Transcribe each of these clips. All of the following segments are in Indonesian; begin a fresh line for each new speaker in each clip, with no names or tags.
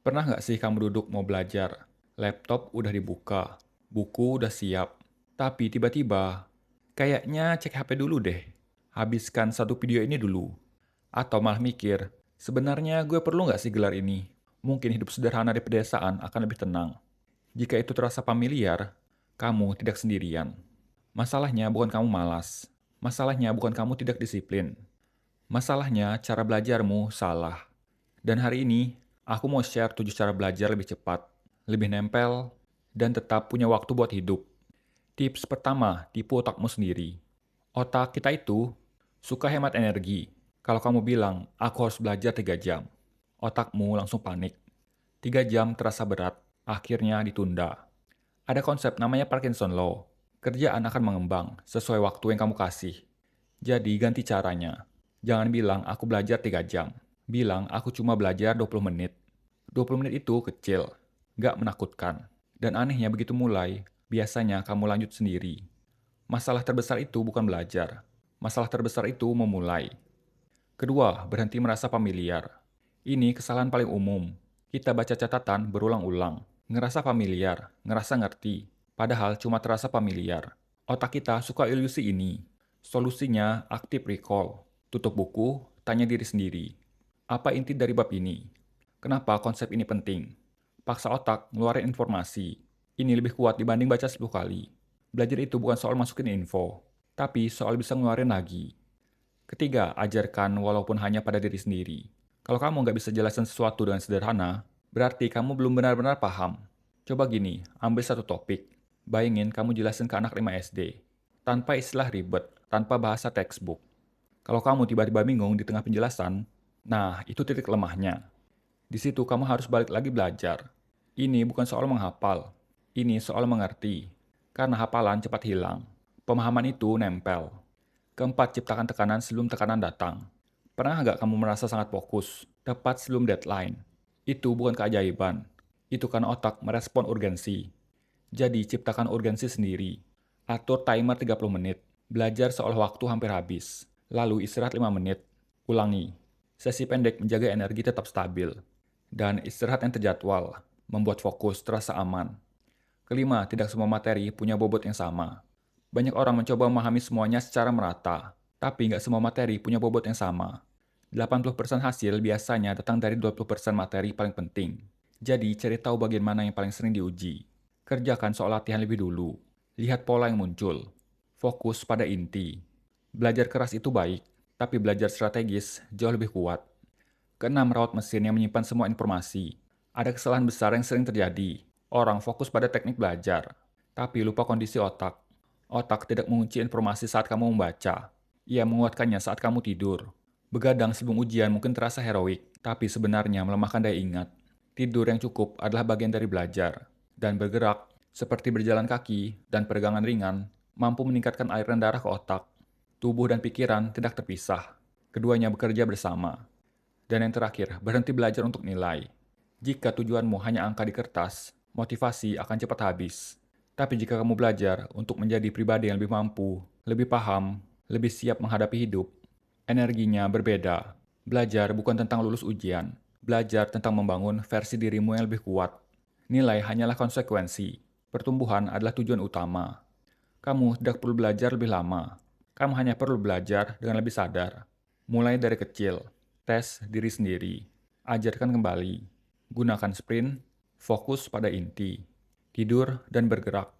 Pernah nggak sih kamu duduk mau belajar? Laptop udah dibuka, buku udah siap, tapi tiba-tiba, kayaknya cek HP dulu deh. Habiskan satu video ini dulu. Atau malah mikir, sebenarnya gue perlu nggak sih gelar ini? Mungkin hidup sederhana di pedesaan akan lebih tenang. Jika itu terasa familiar, kamu tidak sendirian. Masalahnya bukan kamu malas. Masalahnya bukan kamu tidak disiplin. Masalahnya cara belajarmu salah. Dan hari ini, aku mau share 7 cara belajar lebih cepat, lebih nempel, dan tetap punya waktu buat hidup. Tips pertama, tipu otakmu sendiri. Otak kita itu suka hemat energi. Kalau kamu bilang, aku harus belajar 3 jam, otakmu langsung panik. 3 jam terasa berat, akhirnya ditunda. Ada konsep namanya Parkinson Law. Kerjaan akan mengembang sesuai waktu yang kamu kasih. Jadi ganti caranya. Jangan bilang aku belajar 3 jam. Bilang aku cuma belajar 20 menit. 20 menit itu kecil, nggak menakutkan. Dan anehnya begitu mulai, biasanya kamu lanjut sendiri. Masalah terbesar itu bukan belajar. Masalah terbesar itu memulai. Kedua, berhenti merasa familiar. Ini kesalahan paling umum. Kita baca catatan berulang-ulang. Ngerasa familiar, ngerasa ngerti. Padahal cuma terasa familiar. Otak kita suka ilusi ini. Solusinya aktif recall. Tutup buku, tanya diri sendiri. Apa inti dari bab ini? Kenapa konsep ini penting? Paksa otak ngeluarin informasi. Ini lebih kuat dibanding baca 10 kali. Belajar itu bukan soal masukin info, tapi soal bisa ngeluarin lagi. Ketiga, ajarkan walaupun hanya pada diri sendiri. Kalau kamu nggak bisa jelasin sesuatu dengan sederhana, berarti kamu belum benar-benar paham. Coba gini, ambil satu topik. Bayangin kamu jelasin ke anak 5 SD. Tanpa istilah ribet, tanpa bahasa textbook. Kalau kamu tiba-tiba bingung di tengah penjelasan, nah itu titik lemahnya. Di situ kamu harus balik lagi belajar. Ini bukan soal menghafal. Ini soal mengerti. Karena hafalan cepat hilang. Pemahaman itu nempel. Keempat, ciptakan tekanan sebelum tekanan datang. Pernah nggak kamu merasa sangat fokus, tepat sebelum deadline? Itu bukan keajaiban. Itu karena otak merespon urgensi. Jadi, ciptakan urgensi sendiri. Atur timer 30 menit. Belajar seolah waktu hampir habis. Lalu istirahat 5 menit. Ulangi. Sesi pendek menjaga energi tetap stabil. Dan istirahat yang terjadwal, membuat fokus terasa aman. Kelima, tidak semua materi punya bobot yang sama. Banyak orang mencoba memahami semuanya secara merata, tapi nggak semua materi punya bobot yang sama. 80% hasil biasanya datang dari 20% materi paling penting. Jadi, cari tahu bagian mana yang paling sering diuji. Kerjakan soal latihan lebih dulu. Lihat pola yang muncul. Fokus pada inti. Belajar keras itu baik, tapi belajar strategis jauh lebih kuat. Keenam, rawat mesin yang menyimpan semua informasi. Ada kesalahan besar yang sering terjadi. Orang fokus pada teknik belajar, tapi lupa kondisi otak. Otak tidak mengunci informasi saat kamu membaca. Ia menguatkannya saat kamu tidur. Begadang sebelum ujian mungkin terasa heroik, tapi sebenarnya melemahkan daya ingat. Tidur yang cukup adalah bagian dari belajar. Dan bergerak, seperti berjalan kaki dan peregangan ringan, mampu meningkatkan aliran darah ke otak. Tubuh dan pikiran tidak terpisah. Keduanya bekerja bersama. Dan yang terakhir, berhenti belajar untuk nilai. Jika tujuanmu hanya angka di kertas, motivasi akan cepat habis. Tapi jika kamu belajar untuk menjadi pribadi yang lebih mampu, lebih paham, lebih siap menghadapi hidup, energinya berbeda. Belajar bukan tentang lulus ujian. Belajar tentang membangun versi dirimu yang lebih kuat. Nilai hanyalah konsekuensi. Pertumbuhan adalah tujuan utama. Kamu tidak perlu belajar lebih lama. Kamu hanya perlu belajar dengan lebih sadar. Mulai dari kecil. Tes diri sendiri. Ajarkan kembali. Gunakan sprint. Fokus pada inti. Tidur dan bergerak.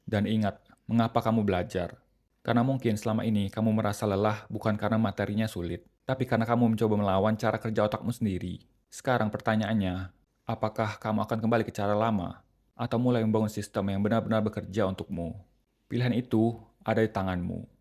Dan ingat, mengapa kamu belajar. Karena mungkin selama ini kamu merasa lelah bukan karena materinya sulit, tapi karena kamu mencoba melawan cara kerja otakmu sendiri. Sekarang pertanyaannya, apakah kamu akan kembali ke cara lama? Atau mulai membangun sistem yang benar-benar bekerja untukmu? Pilihan itu ada di tanganmu.